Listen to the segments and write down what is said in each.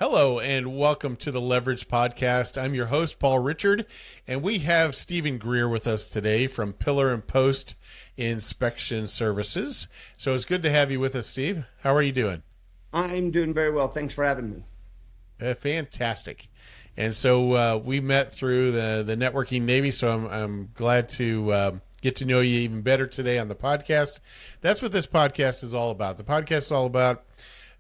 Hello and welcome to the Leverage Podcast. I'm your host, Paul Richard, and we have Stephen Greer with us today from Pillar and Post Inspection Services. So it's good to have you with us, Steve. How are you doing? I'm doing very well. Thanks for having me. Fantastic. And so we met through the networking Navy, so I'm glad to get to know you even better today on the podcast. That's what this podcast is all about. The podcast is all about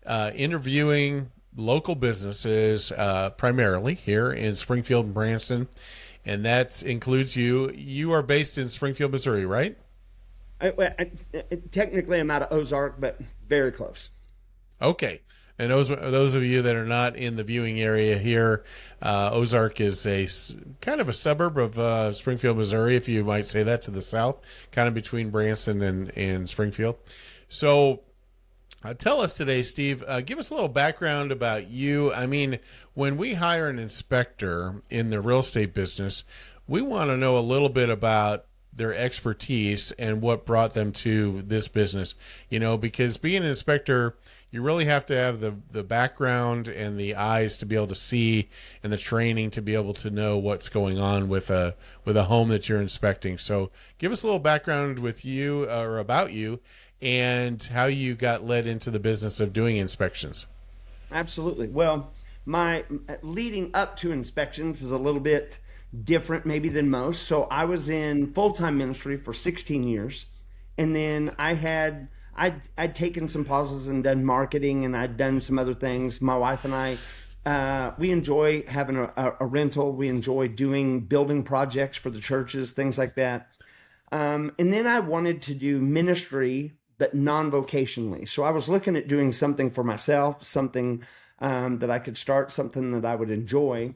interviewing local businesses, primarily here in Springfield and Branson, and that includes you. You are based in Springfield, Missouri, right? Technically, I'm out of Ozark, but very close. Okay. And those of you that are not in the viewing area here, Ozark is kind of a suburb of Springfield, Missouri, if you might say that, to the south, kind of between Branson and Springfield. So tell us today, Steve, give us a little background about you. I mean, when we hire an inspector in the real estate business, we want to know a little bit about their expertise and what brought them to this business, because being an inspector, you really have to have the background and the eyes to be able to see, and the training to be able to know what's going on with a home that you're inspecting. So give us a little background with you, or about you, and how you got led into the business of doing inspections. Absolutely. Well, my leading up to inspections is a little bit different maybe than most. So I was in full-time ministry for 16 years. And then I'd taken some pauses and done marketing, and I'd done some other things. My wife and I, we enjoy having a rental. We enjoy building projects for the churches, things like that. And then I wanted to do ministry, but non-vocationally. So I was looking at doing something for myself, something that I could start, something that I would enjoy.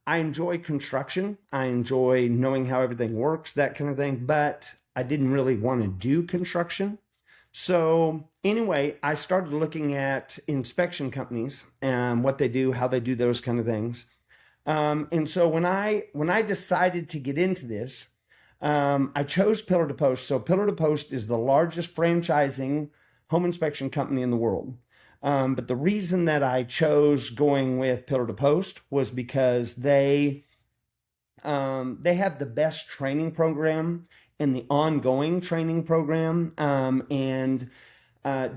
I enjoy construction. I enjoy knowing how everything works, that kind of thing. But I didn't really want to do construction. So anyway, I started looking at inspection companies and what they do, how they do those kind of things. And so when I decided to get into this, I chose Pillar to Post. So Pillar to Post is the largest franchising home inspection company in the world. But the reason that I chose going with Pillar to Post was because they have the best training program and the ongoing training program, and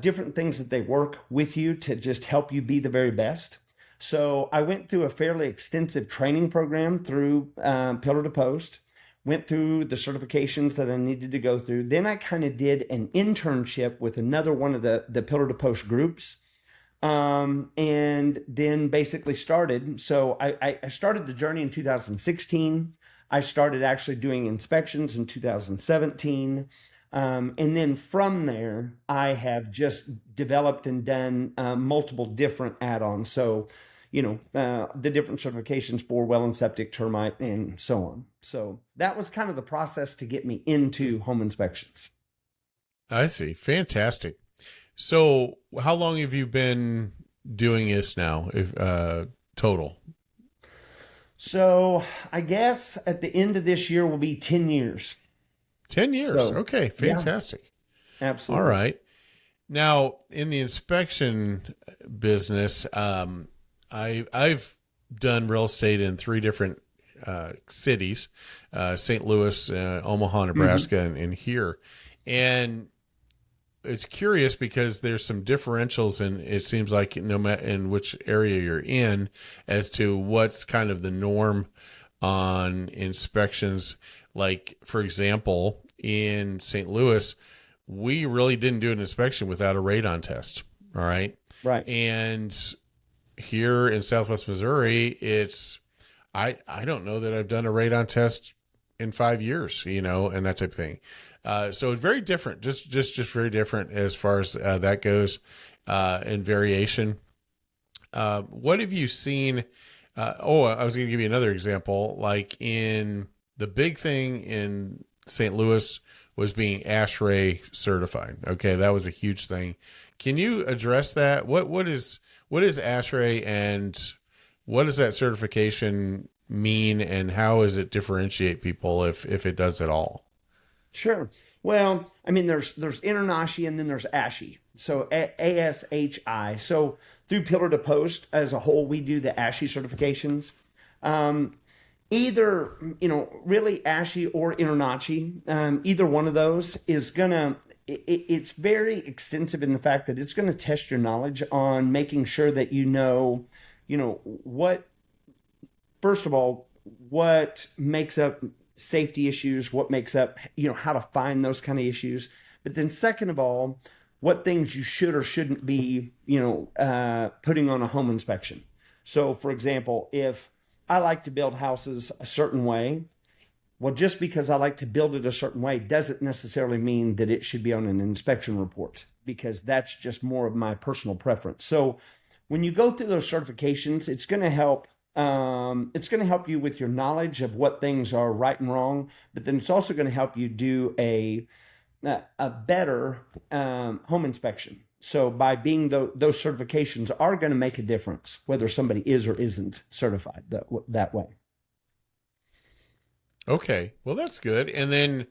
different things that they work with you to just help you be the very best. So I went through a fairly extensive training program through Pillar to Post, went through the certifications that I needed to go through. Then I kind of did an internship with another one of the Pillar to Post groups. And then basically started. So I started the journey in 2016. I started actually doing inspections in 2017. And then from there, I have just developed and done multiple different add-ons. So, the different certifications for well and septic, termite, and so on. So that was kind of the process to get me into home inspections. I see. Fantastic. So how long have you been doing this now, if total? So I guess at the end of this year will be 10 years. 10 years. So, Okay, yeah, fantastic. All absolutely. right. Now, in the inspection business, I've done real estate in three different cities, St. Louis, Omaha, Hmm. Nebraska, and here. And it's curious because there's some differentials, and it seems like no matter in which area you're in, as to what's kind of the norm on inspections. Like, for example, in St. Louis, we really didn't do an inspection without a radon test. All right. Right. And here in Southwest Missouri, I don't know that I've done a radon test in 5 years, and that type of thing. So it's very different, just very different as far as that goes, in variation. What have you seen? I was going to give you another example. Like, in the big thing in St. Louis was being ASHRAE certified. Okay, that was a huge thing. Can you address that? What is ASHRAE, and what does that certification mean, and how does it differentiate people, if it does at all? Sure. Well, I mean, there's Internashi and then there's ASHI. So ASHI. So through Pillar to Post as a whole, we do the ASHI certifications. Either, really ASHI or InterNACHI, either one of those is it's very extensive in the fact that it's going to test your knowledge on making sure that what, first of all, what makes up safety issues, what makes up, how to find those kind of issues. But then second of all, what things you should or shouldn't be, putting on a home inspection. So for example, if I like to build houses a certain way, well, just because I like to build it a certain way doesn't necessarily mean that it should be on an inspection report, because that's just more of my personal preference. So when you go through those certifications, it's going to help. It's going to help you with your knowledge of what things are right and wrong, but then it's also going to help you do a better home inspection. So by being those certifications are going to make a difference whether somebody is or isn't certified that way. Okay, well, that's good. And then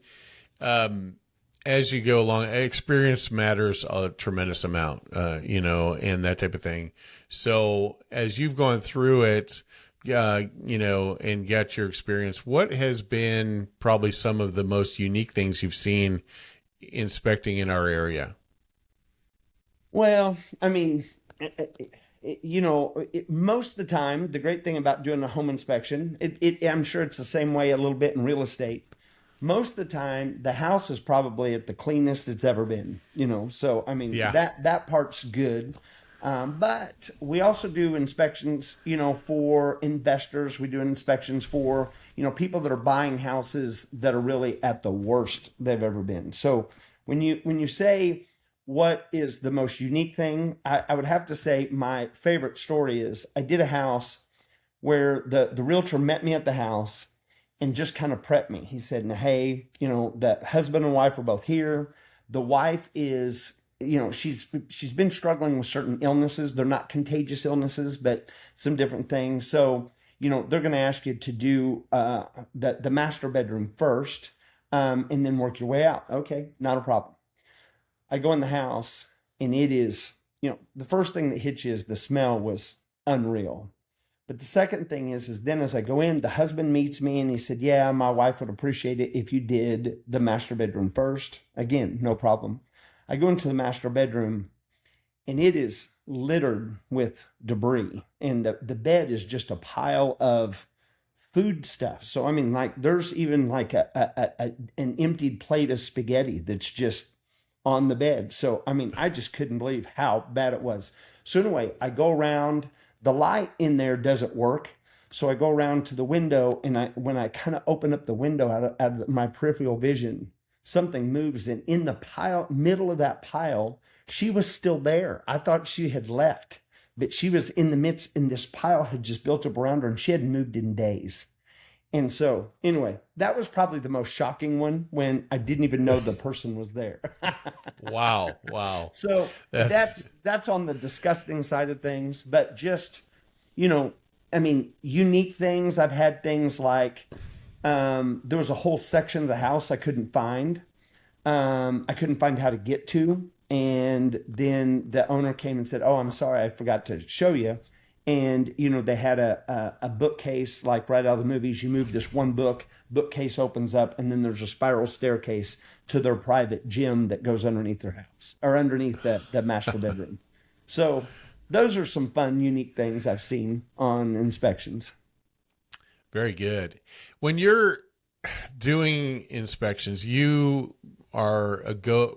as you go along, experience matters a tremendous amount, and that type of thing. So as you've gone through it, and got your experience, what has been probably some of the most unique things you've seen inspecting in our area? Well, I mean, most of the time, the great thing about doing a home inspection, I'm sure it's the same way a little bit in real estate. Most of the time, the house is probably at the cleanest it's ever been, So, I mean, Yeah. that part's good. But we also do inspections, for investors. We do inspections for, people that are buying houses that are really at the worst they've ever been. So when you say what is the most unique thing, I would have to say my favorite story is I did a house where the realtor met me at the house and just kind of prepped me. He said, hey, the husband and wife are both here. The wife is, she's been struggling with certain illnesses. They're not contagious illnesses, but some different things. So, they're going to ask you to do the master bedroom first, and then work your way out. Okay, not a problem. I go in the house and it is, the first thing that hits you is the smell was unreal. But the second thing is then as I go in, the husband meets me and he said, yeah, my wife would appreciate it if you did the master bedroom first. Again, no problem. I go into the master bedroom and it is littered with debris. And the bed is just a pile of food stuff. So, I mean, like there's even like an emptied plate of spaghetti that's just on the bed. So, I mean, I just couldn't believe how bad it was. So anyway, I go around, the light in there doesn't work. So I go around to the window and when I kind of open up the window out of my peripheral vision, something moves, and in the middle of that pile, she was still there. I thought she had left, but she was in the midst, and this pile had just built up around her and she hadn't moved in days. And so anyway, that was probably the most shocking one when I didn't even know the person was there. Wow. Wow. So that's on the disgusting side of things, but just, I mean, unique things. I've had things like, there was a whole section of the house I couldn't find. I couldn't find how to get to. And then the owner came and said, oh, I'm sorry, I forgot to show you. And, they had a bookcase, like right out of the movies. You move this one bookcase opens up, and then there's a spiral staircase to their private gym that goes underneath their house or underneath the master bedroom. So those are some fun, unique things I've seen on inspections. Very good. When you're doing inspections, you are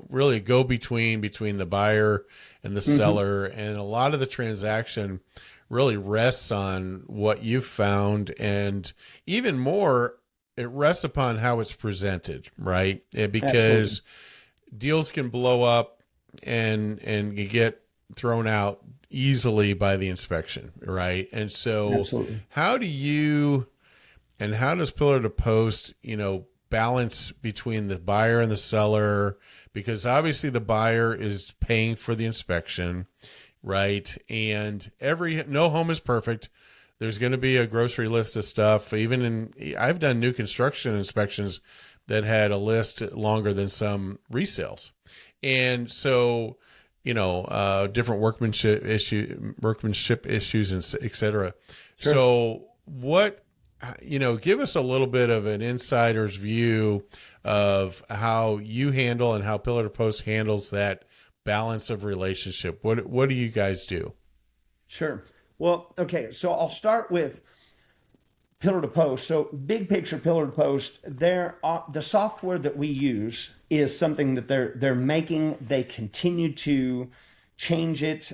really a go-between between the buyer and the seller, and a lot of the transaction really rests on what you found, and even more, it rests upon how it's presented, right? Because deals can blow up and you get thrown out easily by the inspection, right? And so how does Pillar to Post, balance between the buyer and the seller? Because obviously the buyer is paying for the inspection, right? And no home is perfect. There's going to be a grocery list of stuff. I've done new construction inspections that had a list longer than some resales. And so, different workmanship issues, and et cetera. Sure. So give us a little bit of an insider's view of how you handle and how Pillar to Post handles that balance of relationship. What do you guys do? Sure. Well, okay. So I'll start with Pillar to Post. So big picture, Pillar to Post. The software that we use is something that they're making. They continue to change it,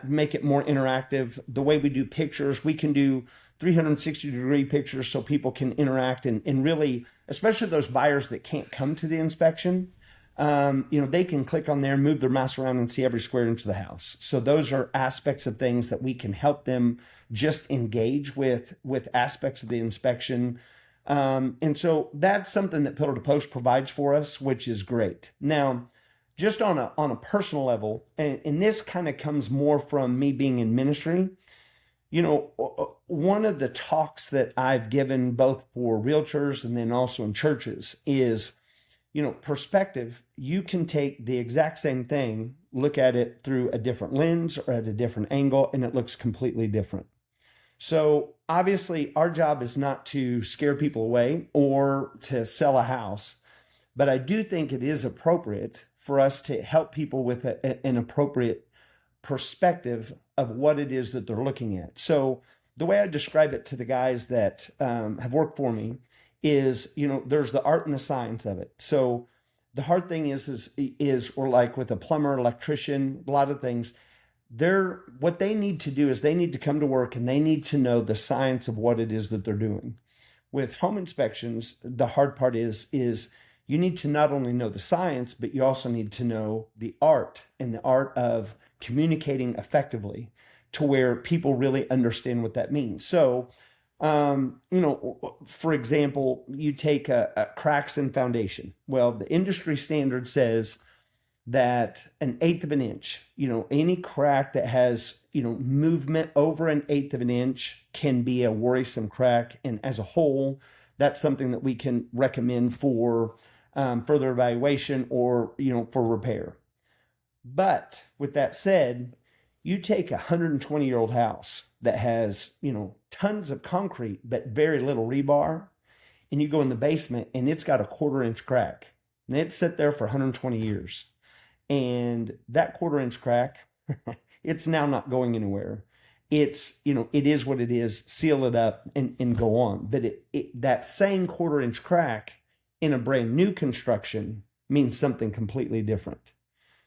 make it more interactive. The way we do pictures, we can do 360-degree pictures so people can interact and really, especially those buyers that can't come to the inspection. They can click on there, move their mouse around, and see every square inch of the house. So those are aspects of things that we can help them just engage with aspects of the inspection. And so that's something that Pillar to Post provides for us, which is great. Now, just on a personal level, and this kind of comes more from me being in ministry, one of the talks that I've given both for realtors and then also in churches is, perspective. You can take the exact same thing, look at it through a different lens or at a different angle, and it looks completely different. So obviously our job is not to scare people away or to sell a house, but I do think it is appropriate for us to help people with an appropriate perspective of what it is that they're looking at. So the way I describe it to the guys that have worked for me is, there's the art and the science of it. So the hard thing is or like with a plumber, electrician, a lot of things, what they need to do is they need to come to work and they need to know the science of what it is that they're doing. With home inspections, the hard part is you need to not only know the science, but you also need to know the art and the art of communicating effectively to where people really understand what that means. So, for example, you take a cracks in foundation. Well, the industry standard says that an eighth of an inch, any crack that has, movement over an eighth of an inch can be a worrisome crack. And as a whole, that's something that we can recommend for further evaluation or, for repair. But with that said, you take a 120-year-old house that has, tons of concrete, but very little rebar, and you go in the basement and it's got a 1/4 inch crack and it's sat there for 120 years. And that 1/4 inch crack, it's now not going anywhere. It's, it is what it is, seal it up and go on. But that same 1/4 inch crack in a brand new construction means something completely different.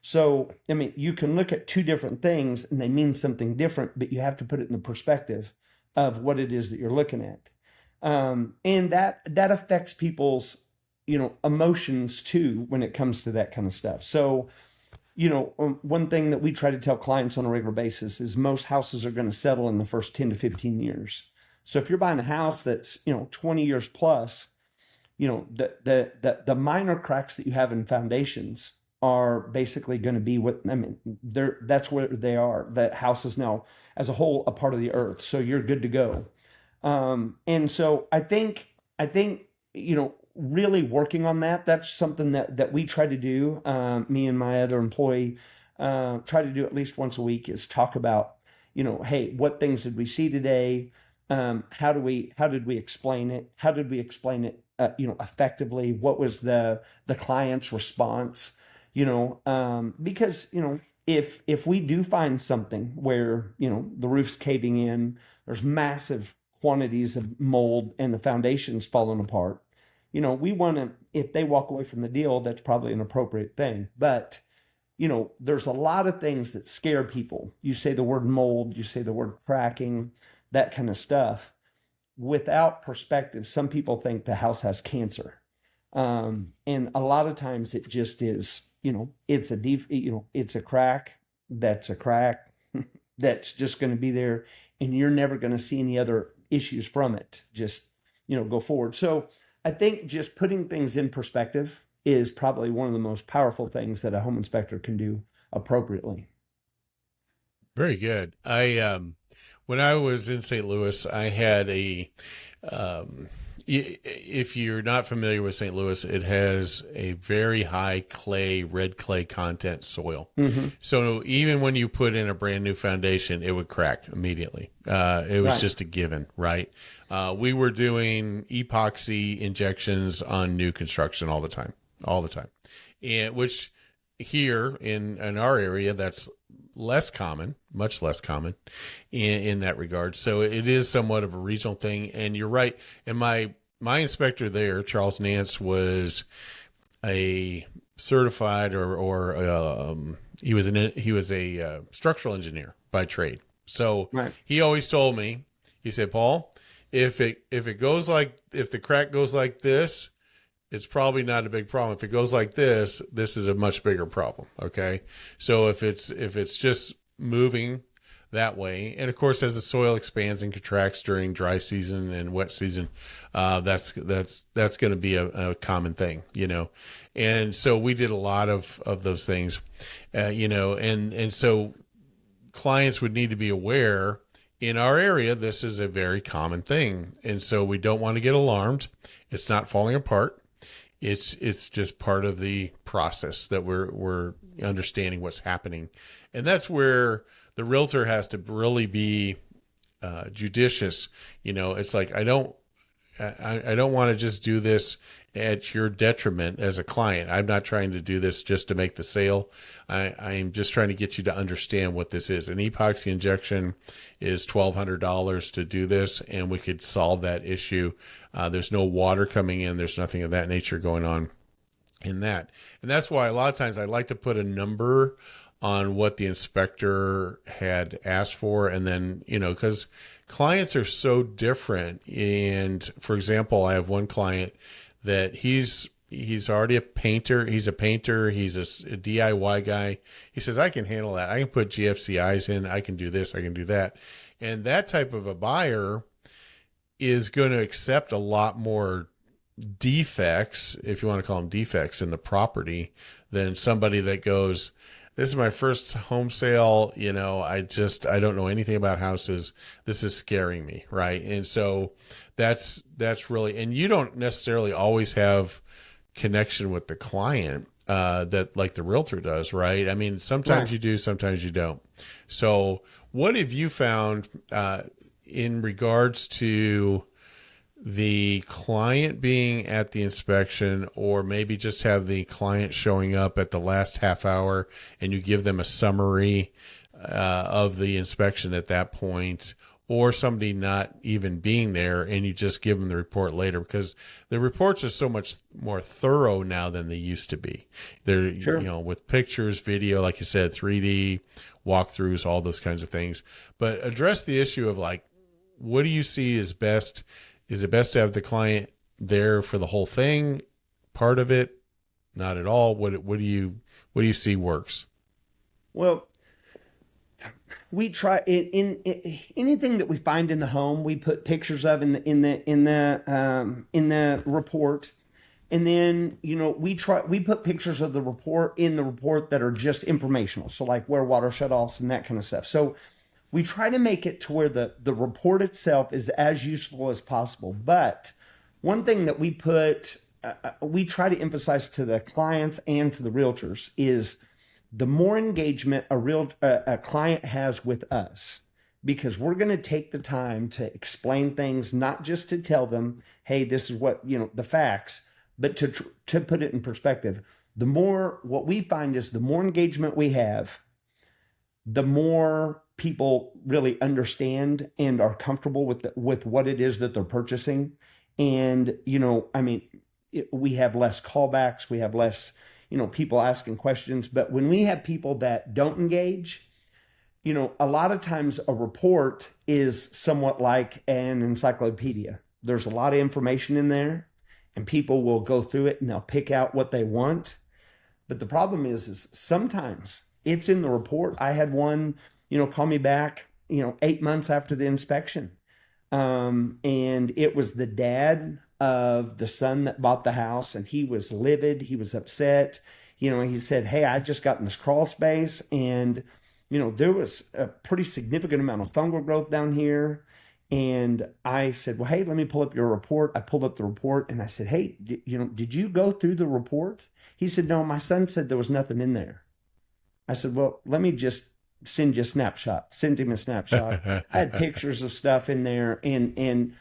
So, you can look at two different things and they mean something different, but you have to put it in the perspective of what it is that you're looking at. And that affects people's, emotions too, when it comes to that kind of stuff. So, one thing that we try to tell clients on a regular basis is most houses are going to settle in the first 10 to 15 years. So if you're buying a house that's, 20 years plus, the minor cracks that you have in foundations are basically going to be that's where they are. The house is now as a whole a part of the earth. So you're good to go. And so I think, really working on that's something that we try to do. Me and my other employee, try to do at least once a week is talk about, hey, what things did we see today? How did we explain it? How did we explain it, effectively? What was the client's response? Because, if we do find something where, the roof's caving in, there's massive quantities of mold and the foundation's falling apart, we want to, if they walk away from the deal, that's probably an appropriate thing. But, there's a lot of things that scare people. You say the word mold, you say the word cracking, that kind of stuff. Without perspective, some people think the house has cancer. And a lot of times it just is, it's a crack that's a crack that's just going to be there and you're never going to see any other issues from it. Just, go forward. So I think just putting things in perspective is probably one of the most powerful things that a home inspector can do appropriately. Very good. When I was in St. Louis, I had If you're not familiar with St. Louis, it has a very high red clay content soil. Mm-hmm. So even when you put in a brand new foundation, it would crack immediately. It was Right. just a given, right? We were doing epoxy injections on new construction all the time. And which here in our area, that's less common, much less common in that regard. So it is somewhat of a regional thing. And you're right. And my inspector there, Charles Nance, was a certified he was a structural engineer by trade. So Right. he always told me, he said, Paul, if the crack goes like this, it's probably not a big problem. If it goes like this is a much bigger problem. Okay. So if it's just moving that way, and of course, as the soil expands and contracts during dry season and wet season, that's going to be a common thing, And so we did a lot of those things, and so clients would need to be aware in our area, this is a very common thing. And so we don't want to get alarmed. It's not falling apart. It's just part of the process that we're understanding what's happening. And that's where the realtor has to really be judicious. It's like, I don't want to just do this at your detriment as a client. I'm not trying to do this just to make the sale. I'm just trying to get you to understand what this is. An epoxy injection is $1,200 to do this, and we could solve that issue. There's no water coming in. There's nothing of that nature going on in that. And that's why a lot of times I like to put a number on what the inspector had asked for. And then, because clients are so different. And for example, I have one client that he's already a painter. He's a painter. He's a DIY guy. He says, I can handle that. I can put GFCIs in. I can do this. I can do that. And that type of a buyer is going to accept a lot more defects, if you want to call them defects, in the property than somebody that goes, this is my first home sale. I don't know anything about houses. This is scaring me. Right. And so that's really, and you don't necessarily always have connection with the client, that like the realtor does. Right. I mean, sometimes you do, sometimes you don't. So what have you found, in regards to the client being at the inspection, or maybe just have the client showing up at the last half hour and you give them a summary of the inspection at that point, or somebody not even being there and you just give them the report later? Because the reports are so much more thorough now than they used to be. They're, Sure. With pictures, video, like you said, 3D walkthroughs, all those kinds of things. But address the issue of like, what do you see as best? Is it best to have the client there for the whole thing? Part of it? Not at all? What do you see works? Well, we try in anything that we find in the home, we put pictures of in the report. And then, we put pictures of the report in the report that are just informational. So like where water shutoffs and that kind of stuff. So we try to make it to where the report itself is as useful as possible. But one thing that we try to emphasize to the clients and to the realtors is the more engagement a client has with us, because we're going to take the time to explain things, not just to tell them, hey, this is what, the facts, but to put it in perspective. What we find is the more engagement we have, the more people really understand and are comfortable with what it is that they're purchasing. And, we have less callbacks, we have less, people asking questions. But when we have people that don't engage, a lot of times a report is somewhat like an encyclopedia. There's a lot of information in there and people will go through it and they'll pick out what they want. But the problem is sometimes it's in the report. I had one, call me back, 8 months after the inspection. And it was the dad of the son that bought the house, and he was livid. He was upset. He said, hey, I just got in this crawl space and, there was a pretty significant amount of fungal growth down here. And I said, well, hey, let me pull up your report. I pulled up the report and I said, hey, did you go through the report? He said, no, my son said there was nothing in there. I said, well, let me just send you a snapshot. Send him a snapshot. I had pictures of stuff in there, and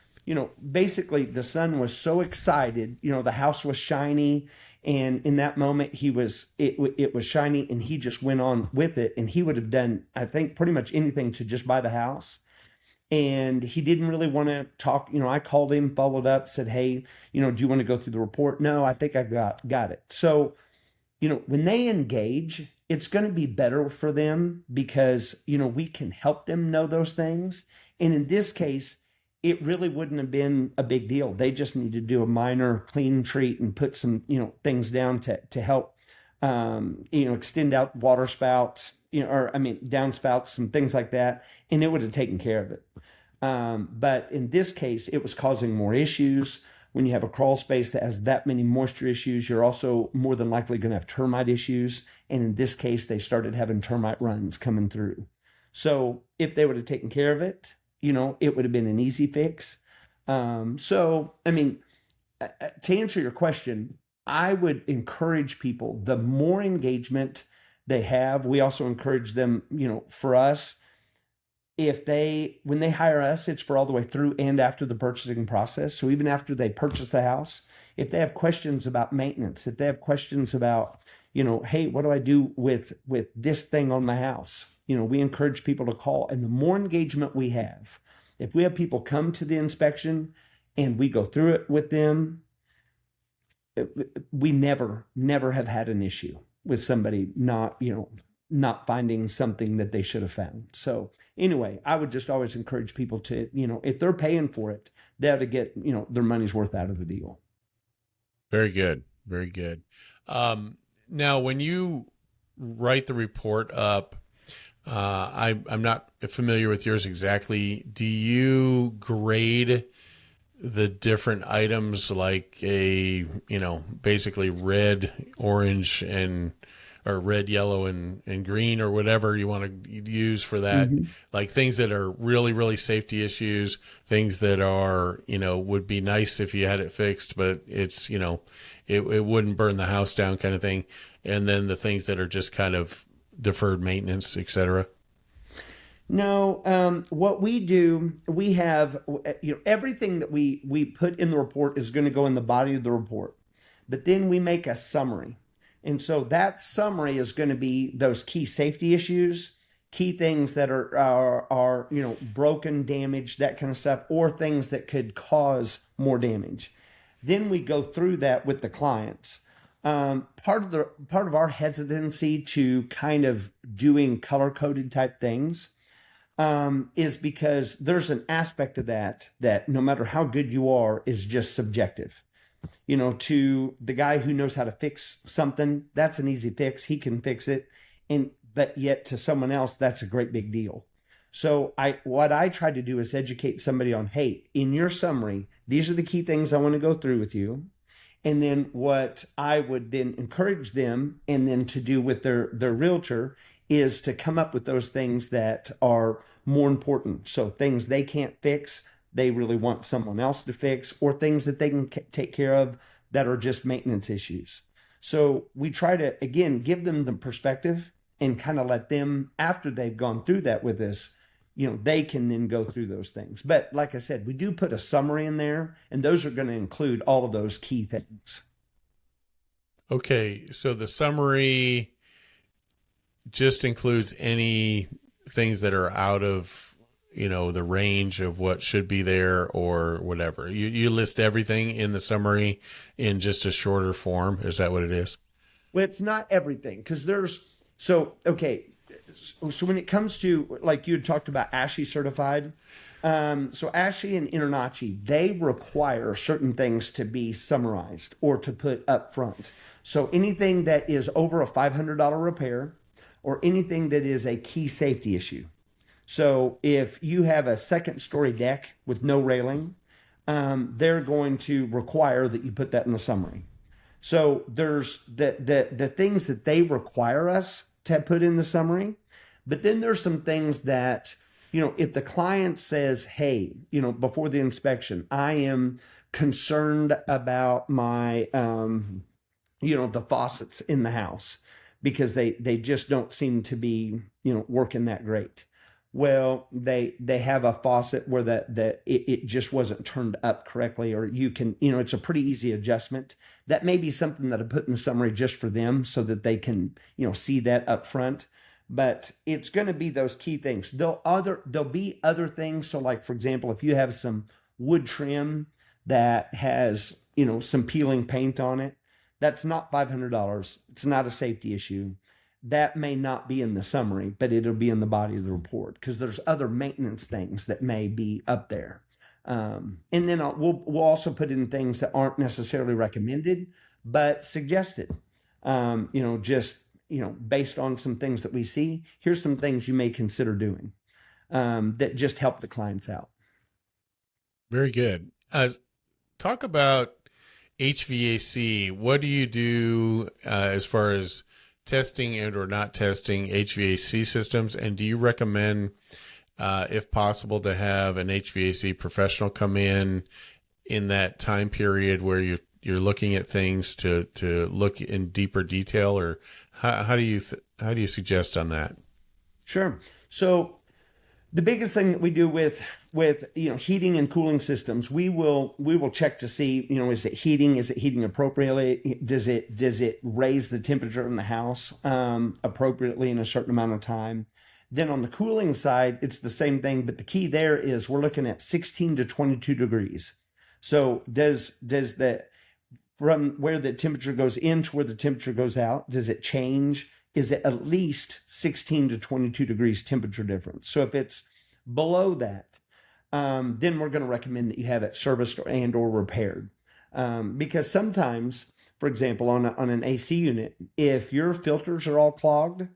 basically the son was so excited. The house was shiny, and in that moment it was shiny, and he just went on with it, and he would have done, I think, pretty much anything to just buy the house. And he didn't really want to talk. I called him, followed up, said, hey, do you want to go through the report? No, I think I got it. So when they engage, it's going to be better for them because, we can help them know those things. And in this case, it really wouldn't have been a big deal. They just need to do a minor clean treat and put some, things down to help, extend out water spouts, downspouts, some things like that. And it would have taken care of it. But in this case, it was causing more issues. When you have a crawl space that has that many moisture issues, you're also more than likely going to have termite issues. And in this case, they started having termite runs coming through. So if they would have taken care of it, it would have been an easy fix. To answer your question, I would encourage people, the more engagement they have, we also encourage them, for us, when they hire us, it's for all the way through and after the purchasing process. So even after they purchase the house, if they have questions about maintenance, if they have questions about, hey, what do I do with this thing on the house? We encourage people to call. And the more engagement we have, if we have people come to the inspection and we go through it with them, we never have had an issue with somebody not finding something that they should have found. So anyway, I would just always encourage people to, if they're paying for it, they have to get, their money's worth out of the deal. Very good. Very good. Now, when you write the report up, I'm not familiar with yours exactly. Do you grade the different items like basically red, orange, or red, yellow, and green, or whatever you want to use for that? Mm-hmm. Like things that are really, really safety issues, things that are, would be nice if you had it fixed, but it's, it wouldn't burn the house down kind of thing. And then the things that are just kind of deferred maintenance, etc. No, what we do, we have, everything that we put in the report is going to go in the body of the report, but then we make a summary. And so that summary is going to be those key safety issues, key things that are broken, damaged, that kind of stuff, or things that could cause more damage. Then we go through that with the clients. Part of our hesitancy to kind of doing color-coded type things is because there's an aspect of that no matter how good you are is just subjective. To the guy who knows how to fix something, that's an easy fix. He can fix it. But yet to someone else, that's a great big deal. So what I try to do is educate somebody on, hey, in your summary, these are the key things I want to go through with you. And then what I would then encourage them and then to do with their realtor is to come up with those things that are more important. So things they can't fix, they really want someone else to fix, or things that they can take care of that are just maintenance issues. So we try to, again, give them the perspective and kind of let them, after they've gone through that with us, they can then go through those things. But like I said, we do put a summary in there, and those are going to include all of those key things. Okay, so the summary just includes any things that are out of the range of what should be there or whatever. You list everything in the summary in just a shorter form. Is that what it is? Well, it's not everything because so when it comes to, like you had talked about ASHI certified. So ASHI and InterNACHI, they require certain things to be summarized or to put up front. So anything that is over a $500 repair or anything that is a key safety issue. So if you have a second story deck with no railing, they're going to require that you put that in the summary. So there's the things that they require us to put in the summary, but then there's some things that if the client says, hey, before the inspection, I am concerned about my, the faucets in the house because they just don't seem to be, working that great. Well, they have a faucet where it just wasn't turned up correctly, or you can, it's a pretty easy adjustment. That may be something that I put in the summary just for them so that they can, see that up front. But it's going to be those key things. There'll be other things. So like, for example, if you have some wood trim that has, some peeling paint on it, that's not $500. It's not a safety issue. That may not be in the summary, but it'll be in the body of the report because there's other maintenance things that may be up there. And then we'll also put in things that aren't necessarily recommended, but suggested. Based on some things that we see, here's some things you may consider doing that just help the clients out. Very good. Talk about HVAC. What do you do as far as testing and or not testing HVAC systems? And do you recommend, if possible, to have an HVAC professional come in that time period where you're looking at things to look in deeper detail, or how do you suggest on that? Sure. So the biggest thing that we do with heating and cooling systems, we will check to see, is it heating appropriately? Does it raise the temperature in the house appropriately in a certain amount of time? Then on the cooling side, it's the same thing, but the key there is we're looking at 16 to 22 degrees. So does from where the temperature goes in to where the temperature goes out, does it change? Is it at least 16 to 22 degrees temperature difference? So if it's below that, then we're going to recommend that you have it serviced and or repaired. Because sometimes, for example, on an AC unit, if your filters are all clogged,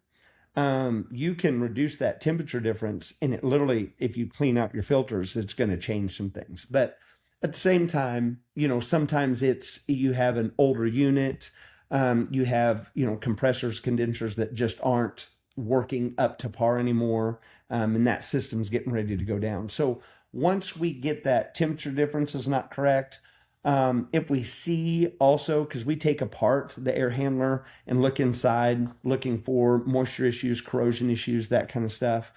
you can reduce that temperature difference, and it literally, if you clean out your filters, it's going to change some things. But at the same time, sometimes you have an older unit, you have, compressors, condensers that just aren't working up to par anymore, and that system's getting ready to go down. So once we get that temperature difference is not correct, if we see also, because we take apart the air handler and look inside, looking for moisture issues, corrosion issues, that kind of stuff.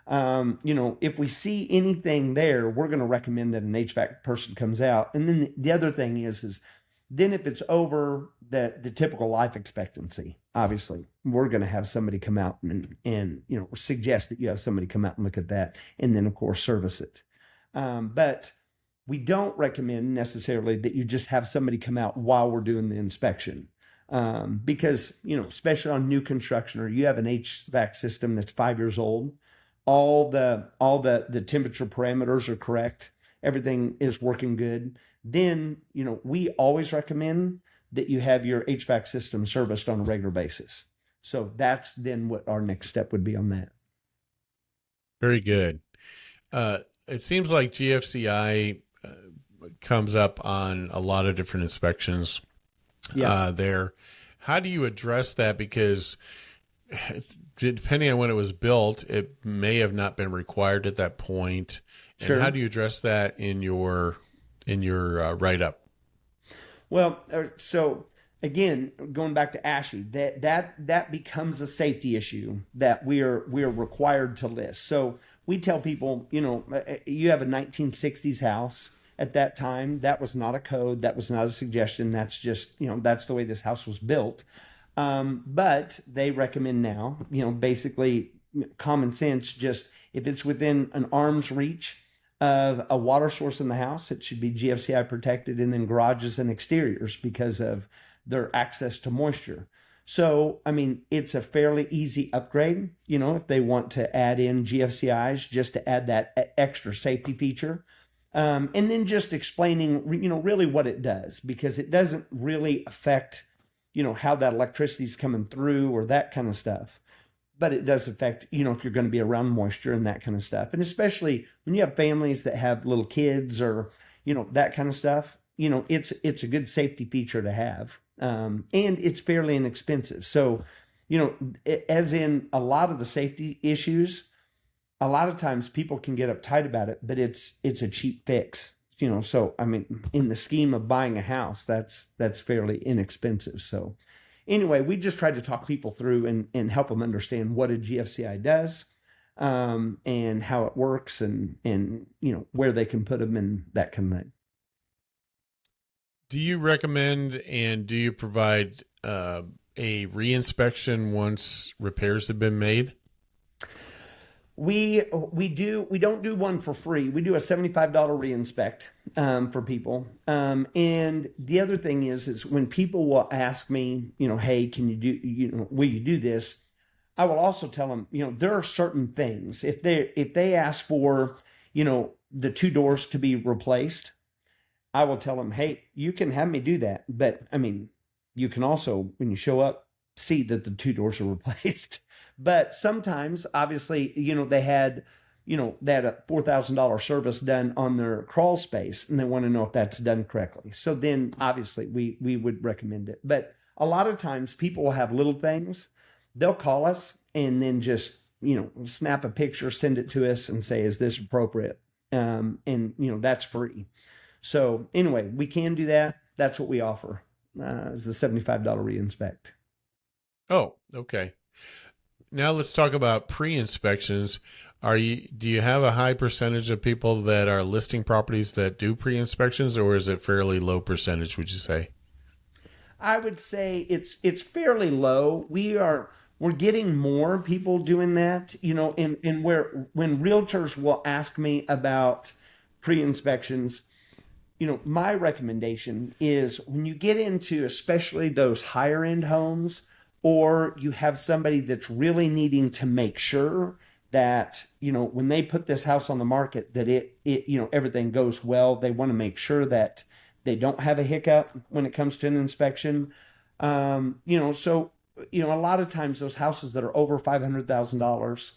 If we see anything there, we're going to recommend that an HVAC person comes out. And then the other thing is then if it's over the typical life expectancy, obviously, we're going to have somebody come out and suggest that you have somebody come out and look at that, and then of course service it. But we don't recommend necessarily that you just have somebody come out while we're doing the inspection. Because, especially on new construction, or you have an HVAC system that's 5 years old, all the temperature parameters are correct, everything is working good, then, we always recommend that you have your HVAC system serviced on a regular basis. So that's then what our next step would be on that. Very good. It seems like GFCI comes up on a lot of different inspections there. How do you address that? Because depending on when it was built, it may have not been required at that point. And Sure. How do you address that in your write-up? Well, so again, going back to ASHI, that becomes a safety issue that we are required to list. So we tell people, you have a 1960s house. At that time, that was not a code. That was not a suggestion. That's just, that's the way this house was built. But they recommend now, basically common sense, just if it's within an arm's reach of a water source in the house, it should be GFCI protected, and then garages and exteriors because of their access to moisture. So, it's a fairly easy upgrade, if they want to add in GFCIs just to add that extra safety feature. And then just explaining, really what it does, because it doesn't really affect, how that electricity is coming through or that kind of stuff. But it does affect, if you're going to be around moisture and that kind of stuff. And especially when you have families that have little kids or, that kind of stuff, it's a good safety feature to have. And it's fairly inexpensive. So, as in a lot of the safety issues, a lot of times people can get uptight about it, but it's a cheap fix. So I mean, in the scheme of buying a house, that's fairly inexpensive. So anyway, we just try to talk people through and help them understand what a GFCI does, and how it works, and where they can put them and that kind of thing. Do you recommend and do you provide a reinspection once repairs have been made? We don't do one for free. We do a $75 reinspect, for people. And the other thing is when people will ask me, hey, can you do, will you do this? I will also tell them, there are certain things. If they ask for, the two doors to be replaced, I will tell them, hey, you can have me do that. But I mean, you can also, when you show up, see that the two doors are replaced. But sometimes, obviously, they had a $4,000 service done on their crawl space, and they want to know if that's done correctly. So then, obviously, we would recommend it. But a lot of times, people will have little things. They'll call us and then just snap a picture, send it to us, and say, "Is this appropriate?" And that's free. So anyway, we can do that. That's what we offer, is the $75 reinspect. Oh, okay. Now let's talk about pre-inspections. Do you have a high percentage of people that are listing properties that do pre-inspections, or is it fairly low percentage, would you say? I would say it's fairly low. We're getting more people doing that, and where when realtors will ask me about pre-inspections, my recommendation is when you get into especially those higher end homes, or you have somebody that's really needing to make sure that, when they put this house on the market, that everything goes well. They want to make sure that they don't have a hiccup when it comes to an inspection. So, a lot of times those houses that are over $500,000,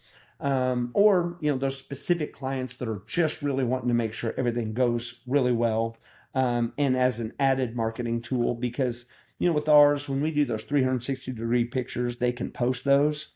or those specific clients that are just really wanting to make sure everything goes really well, and as an added marketing tool, because with ours, when we do those 360-degree pictures, they can post those,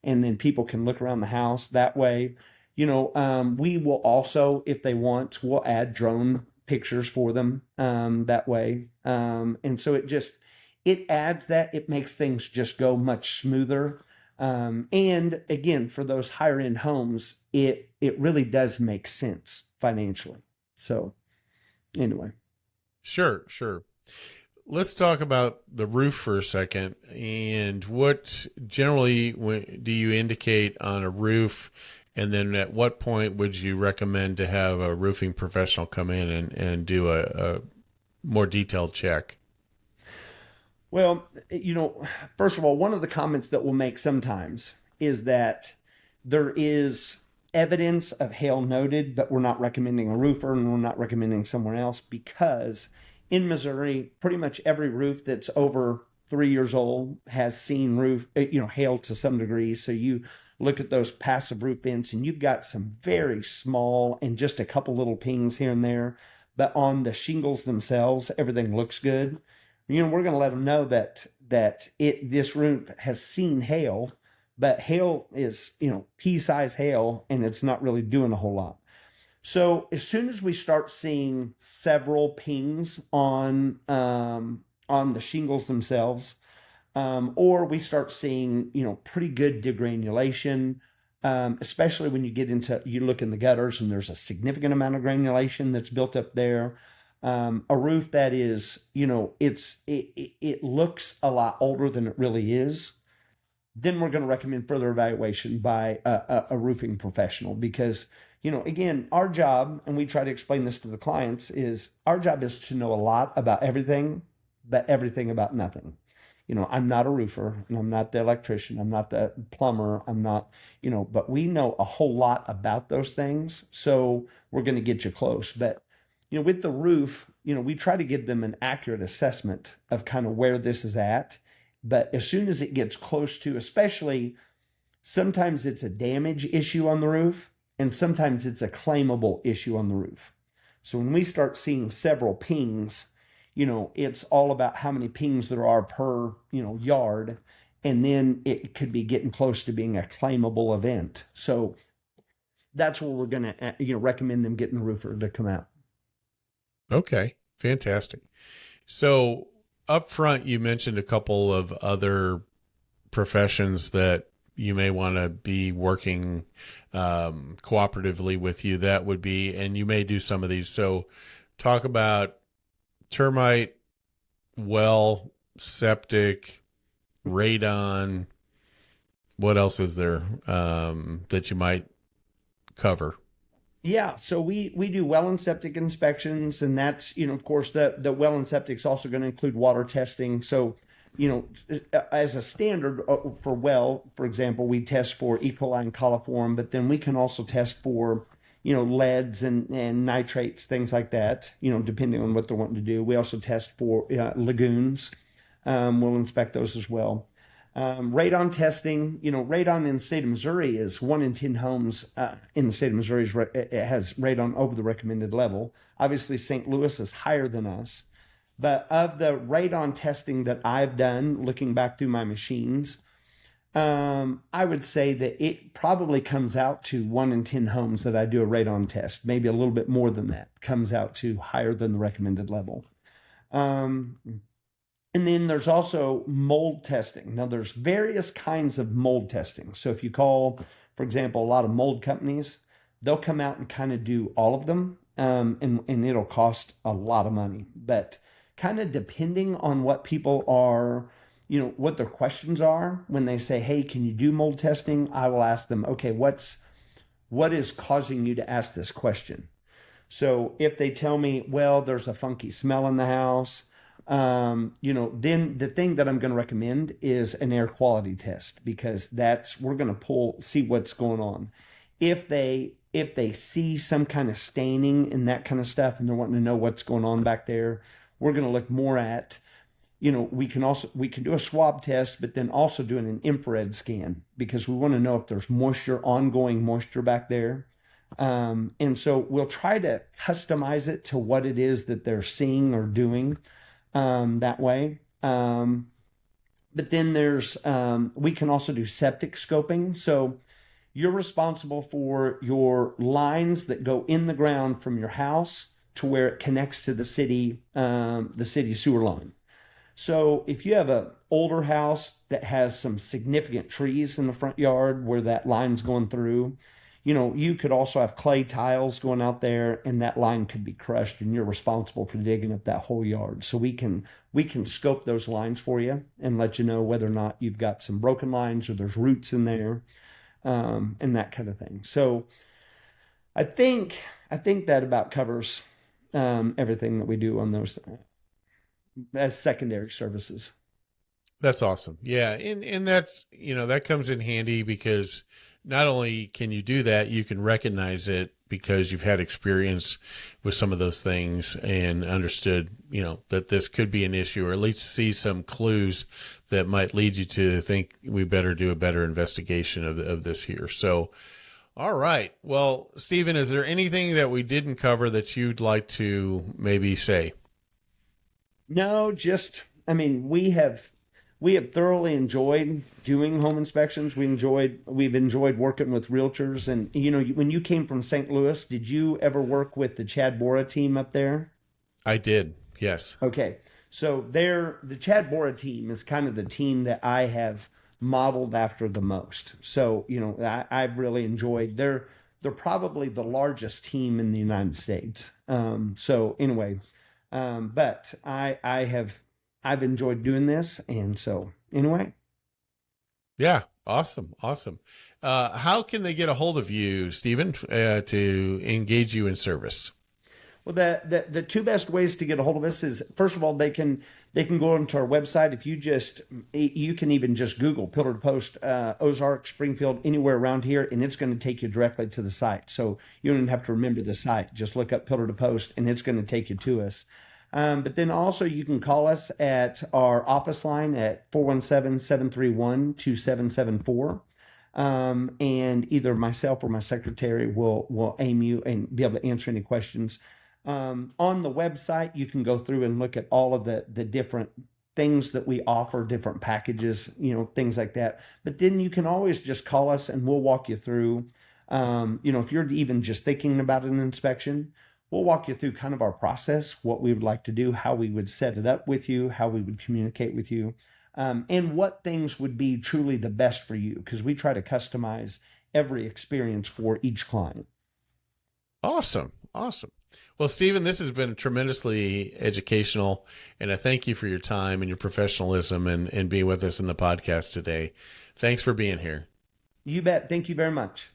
and then people can look around the house that way. We will also, if they want, we'll add drone pictures for them, that way, and so it adds that, it makes things just go much smoother. And again, for those higher end homes, it really does make sense financially. So anyway. Sure, sure. Let's talk about the roof for a second. And what generally do you indicate on a roof? And then at what point would you recommend to have a roofing professional come in and do a more detailed check? Well, first of all, one of the comments that we'll make sometimes is that there is evidence of hail noted, but we're not recommending a roofer and we're not recommending somewhere else, because in Missouri, pretty much every roof that's over 3 years old has seen hail to some degree. So you look at those passive roof vents and you've got some very small and just a couple little pings here and there, but on the shingles themselves, everything looks good. We're going to let them know that this roof has seen hail, but hail is, pea-sized hail, and it's not really doing a whole lot. So as soon as we start seeing several pings on the shingles themselves, or we start seeing pretty good degranulation, especially when you look in the gutters and there's a significant amount of granulation that's built up there. A roof that is, it looks a lot older than it really is, then we're going to recommend further evaluation by a roofing professional, because again, our job, and we try to explain this to the clients, is our job is to know a lot about everything, but everything about nothing. I'm not a roofer, and I'm not the electrician, I'm not the plumber, I'm not, but we know a whole lot about those things. So we're going to get you close. But, with the roof, we try to give them an accurate assessment of kind of where this is at. But as soon as it gets close to, especially sometimes it's a damage issue on the roof, and sometimes it's a claimable issue on the roof. So when we start seeing several pings, it's all about how many pings there are per, yard. And then it could be getting close to being a claimable event. So that's where we're going to recommend them getting a roofer to come out. Okay, fantastic. So up front, you mentioned a couple of other professions that you may want to be working cooperatively with you. That would be, and you may do some of these. So talk about termite, well, septic, radon. What else is there that you might cover? Yeah, so we do well and septic inspections, and that's, of course, the well and septic is also going to include water testing. So, as a standard for well, for example, we test for E. coli and coliform, but then we can also test for, leads and nitrates, things like that, depending on what they're wanting to do. We also test for lagoons. We'll inspect those as well. Radon testing, radon in the state of Missouri is 1 in 10 homes in the state of Missouri it has radon over the recommended level. Obviously, St. Louis is higher than us. But of the radon testing that I've done, looking back through my machines, I would say that it probably comes out to 1 in 10 homes that I do a radon test. Maybe a little bit more than that comes out to higher than the recommended level. And then there's also mold testing. Now, there's various kinds of mold testing. So if you call, for example, a lot of mold companies, they'll come out and kind of do all of them, and it'll cost a lot of money. But kind of depending on what people are, what their questions are, when they say, hey, can you do mold testing? I will ask them, okay, what is causing you to ask this question? So if they tell me, well, there's a funky smell in the house, then the thing that I'm going to recommend is an air quality test, because we're going to see what's going on. If they see some kind of staining and that kind of stuff, and they're wanting to know what's going on back there, we're going to look more at, we can do a swab test, but then also doing an infrared scan, because we want to know if there's ongoing moisture back there. And so we'll try to customize it to what it is that they're seeing or doing. That way. But then we can also do septic scoping. So you're responsible for your lines that go in the ground from your house to where it connects to the city sewer line. So if you have an older house that has some significant trees in the front yard where that line's going through, you could also have clay tiles going out there, and that line could be crushed, and you're responsible for digging up that whole yard. So we can scope those lines for you and let you know whether or not you've got some broken lines or there's roots in there, and that kind of thing. So I think that about covers everything that we do on those as secondary services. That's awesome. Yeah. And that's, that comes in handy because not only can you do that, you can recognize it because you've had experience with some of those things and understood, that this could be an issue, or at least see some clues that might lead you to think we better do a better investigation of this here. So, all right. Well, Stephen, is there anything that we didn't cover that you'd like to maybe say? No, we have thoroughly enjoyed doing home inspections. We've enjoyed working with realtors. And, when you came from St. Louis, did you ever work with the Chad Bora team up there? I did. Yes. Okay. So the Chad Bora team is kind of the team that I have modeled after the most. So, I've really enjoyed, they're probably the largest team in the United States. So anyway, but I've enjoyed doing this. And so anyway. Yeah. Awesome. Awesome. How can they get a hold of you, Stephen, to engage you in service? Well, the two best ways to get a hold of us is, first of all, they can go onto our website. If you can even just Google Pillar to Post, Ozark, Springfield, anywhere around here, and it's going to take you directly to the site. So you don't even have to remember the site. Just look up Pillar to Post, and it's going to take you to us. But then also you can call us at our office line at 417-731-2774. And either myself or my secretary will aim you and be able to answer any questions. On the website, you can go through and look at all of the different things that we offer, different packages, things like that. But then you can always just call us and we'll walk you through If you're even just thinking about an inspection, we'll walk you through kind of our process, what we would like to do, how we would set it up with you, how we would communicate with you, and what things would be truly the best for you, because we try to customize every experience for each client. Awesome. Awesome. Well, Stephen, this has been tremendously educational, and I thank you for your time and your professionalism and being with us in the podcast today. Thanks for being here. You bet. Thank you very much.